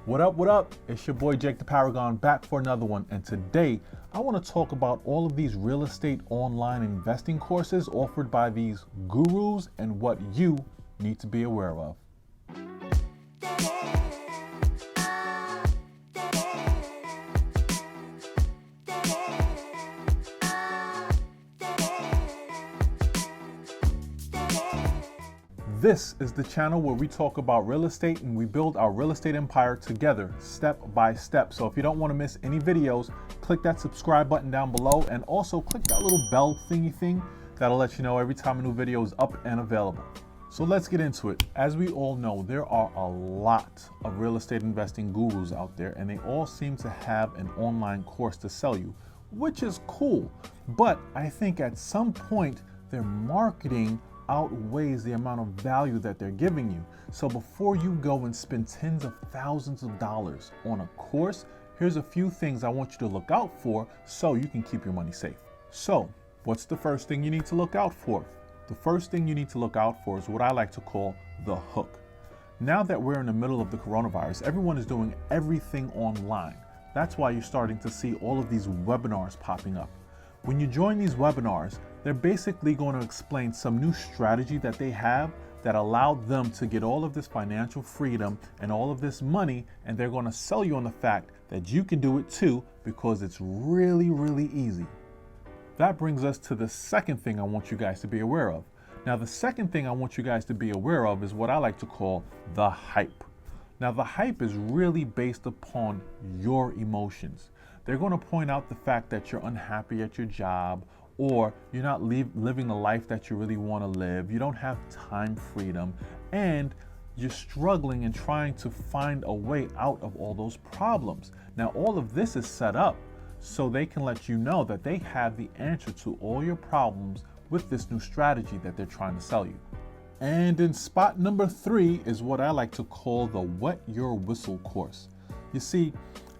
What up, what up? It's your boy Jake the Paragon back for another one. And today I want to talk about all of these real estate online investing courses offered by these gurus and what you need to be aware of. This is the channel where we talk about real estate and we build our real estate empire together, step by step. So if you don't want to miss any videos, click that subscribe button down below and also click that little bell thingy thing. That'll let you know every time a new video is up and available. So let's get into it. As we all know, there are a lot of real estate investing gurus out there and they all seem to have an online course to sell you, which is cool. But I think at some point their marketing outweighs the amount of value that they're giving you. So before you go and spend tens of thousands of dollars on a course, here's a few things I want you to look out for so you can keep your money safe. So what's the first thing you need to look out for? The first thing you need to look out for is what I like to call the hook. Now that we're in the middle of the coronavirus, everyone is doing everything online. That's why you're starting to see all of these webinars popping up. When you join these webinars, they're basically going to explain some new strategy that they have that allowed them to get all of this financial freedom and all of this money, and they're going to sell you on the fact that you can do it too because it's really, really easy. That brings us to the second thing I want you guys to be aware of. Now, the second thing I want you guys to be aware of is what I like to call the hype. Now, the hype is really based upon your emotions. They're going to point out the fact that you're unhappy at your job, or you're not living the life that you really want to live. You don't have time freedom, and you're struggling and trying to find a way out of all those problems. Now, all of this is set up so they can let you know that they have the answer to all your problems with this new strategy that they're trying to sell you. And in spot number 3 is what I like to call the Wet Your Whistle course. You see,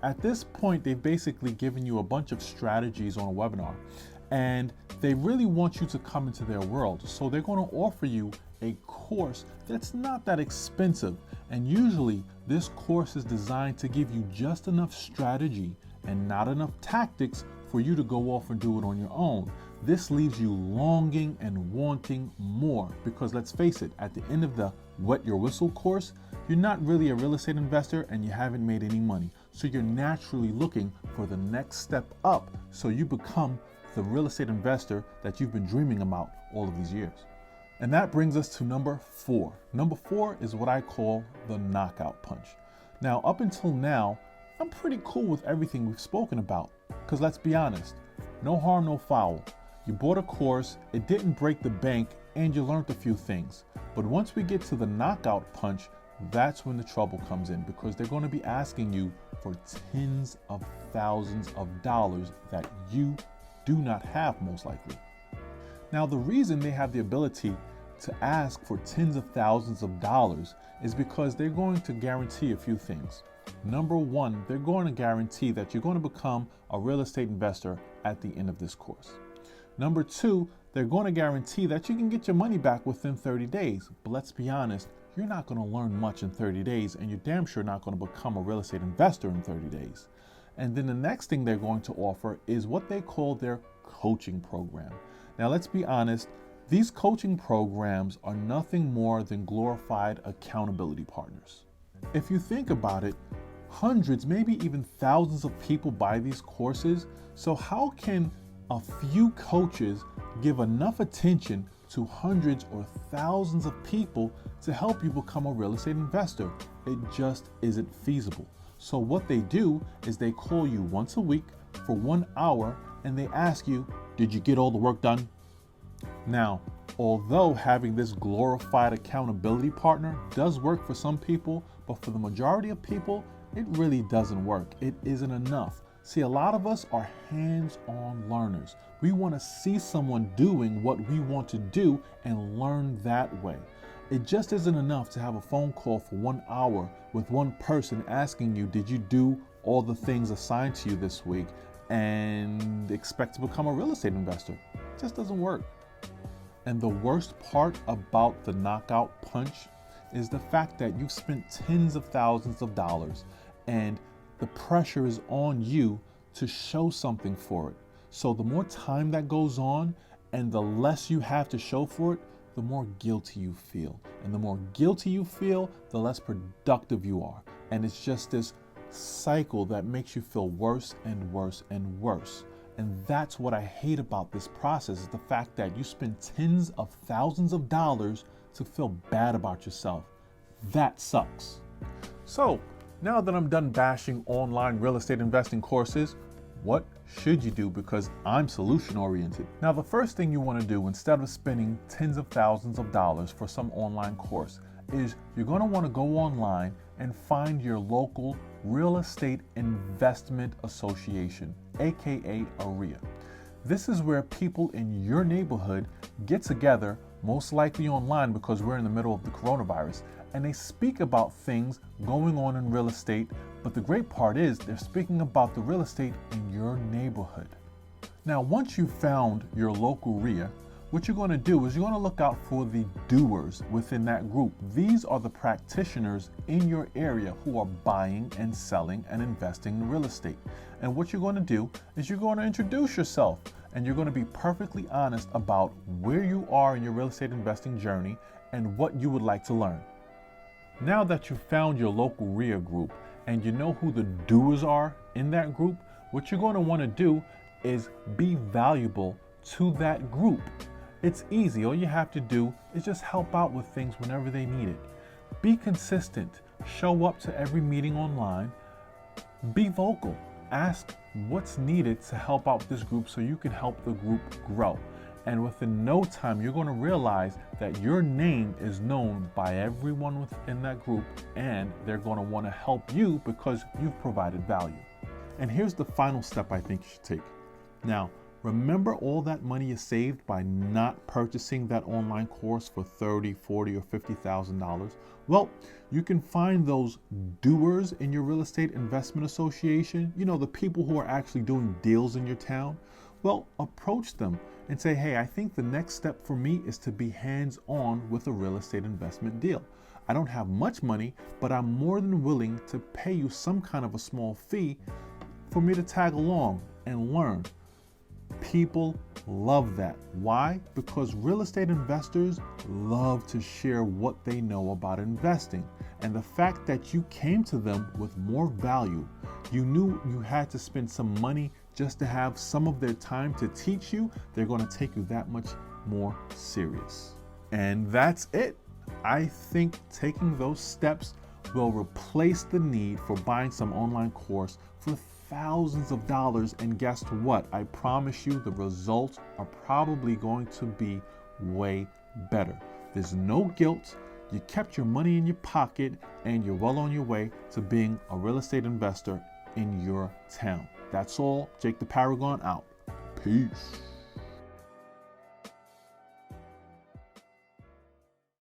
at this point, they've basically given you a bunch of strategies on a webinar, and they really want you to come into their world. So they're going to offer you a course that's not that expensive. And usually this course is designed to give you just enough strategy and not enough tactics for you to go off and do it on your own. This leaves you longing and wanting more, because let's face it, at the end of the Wet Your Whistle course, you're not really a real estate investor and you haven't made any money. So you're naturally looking for the next step up so you become the real estate investor that you've been dreaming about all of these years. And that brings us to number 4. Number 4 is what I call the knockout punch. Now, up until now, I'm pretty cool with everything we've spoken about, because let's be honest, no harm, no foul. You bought a course, it didn't break the bank, and you learned a few things. But once we get to the knockout punch, that's when the trouble comes in, because they're going to be asking you for tens of thousands of dollars that you do not have, most likely. Now, the reason they have the ability to ask for tens of thousands of dollars is because they're going to guarantee a few things. Number 1, they're going to guarantee that you're going to become a real estate investor at the end of this course. Number 2, they're going to guarantee that you can get your money back within 30 days. But let's be honest, you're not going to learn much in 30 days, and you're damn sure not going to become a real estate investor in 30 days. And then the next thing they're going to offer is what they call their coaching program. Now, let's be honest, these coaching programs are nothing more than glorified accountability partners. If you think about it, hundreds, maybe even thousands of people buy these courses. So how can a few coaches give enough attention to hundreds or thousands of people to help you become a real estate investor? It just isn't feasible. So what they do is they call you once a week for 1 hour and they ask you, did you get all the work done? Now, although having this glorified accountability partner does work for some people, but for the majority of people, it really doesn't work. It isn't enough. See, a lot of us are hands-on learners. We want to see someone doing what we want to do and learn that way. It just isn't enough to have a phone call for 1 hour with one person asking you, did you do all the things assigned to you this week, and expect to become a real estate investor. It just doesn't work. And the worst part about the knockout punch is the fact that you've spent tens of thousands of dollars and the pressure is on you to show something for it. So the more time that goes on and the less you have to show for it, the more guilty you feel. And the more guilty you feel, the less productive you are. And it's just this cycle that makes you feel worse and worse and worse. And that's what I hate about this process, is the fact that you spend tens of thousands of dollars to feel bad about yourself. That sucks. So now that I'm done bashing online real estate investing courses, what should you do? Because I'm solution oriented. Now, the first thing you want to do instead of spending tens of thousands of dollars for some online course is you're going to want to go online and find your local real estate investment association, aka AREIA. This is where people in your neighborhood get together, most likely online because we're in the middle of the coronavirus, and they speak about things going on in real estate. But the great part is they're speaking about the real estate in your neighborhood. Now, once you've found your local REIA, what you're going to do is you're going to look out for the doers within that group. These are the practitioners in your area who are buying and selling and investing in real estate. And what you're going to do is you're going to introduce yourself, and you're going to be perfectly honest about where you are in your real estate investing journey and what you would like to learn. Now that you've found your local REIA group and you know who the doers are in that group, what you're going to want to do is be valuable to that group. It's easy. All you have to do is just help out with things whenever they need it. Be consistent. Show up to every meeting online. Be vocal. Ask what's needed to help out this group so you can help the group grow. And within no time, you're going to realize that your name is known by everyone within that group, and they're going to want to help you because you've provided value. And here's the final step I think you should take. Now, remember all that money you saved by not purchasing that online course for $30,000, $40,000, or $50,000? Well, you can find those doers in your real estate investment association, you know, the people who are actually doing deals in your town. Well, approach them and say, hey, I think the next step for me is to be hands-on with a real estate investment deal. I don't have much money, but I'm more than willing to pay you some kind of a small fee for me to tag along and learn. People love that. Why? Because real estate investors love to share what they know about investing. And the fact that you came to them with more value, you knew you had to spend some money just to have some of their time to teach you, they're going to take you that much more serious. And that's it. I think taking those steps will replace the need for buying some online course for thousands of dollars, and guess what? I promise you the results are probably going to be way better. There's no guilt. You kept your money in your pocket, and you're well on your way to being a real estate investor in your town. That's all. Jake the Paragon out. Peace.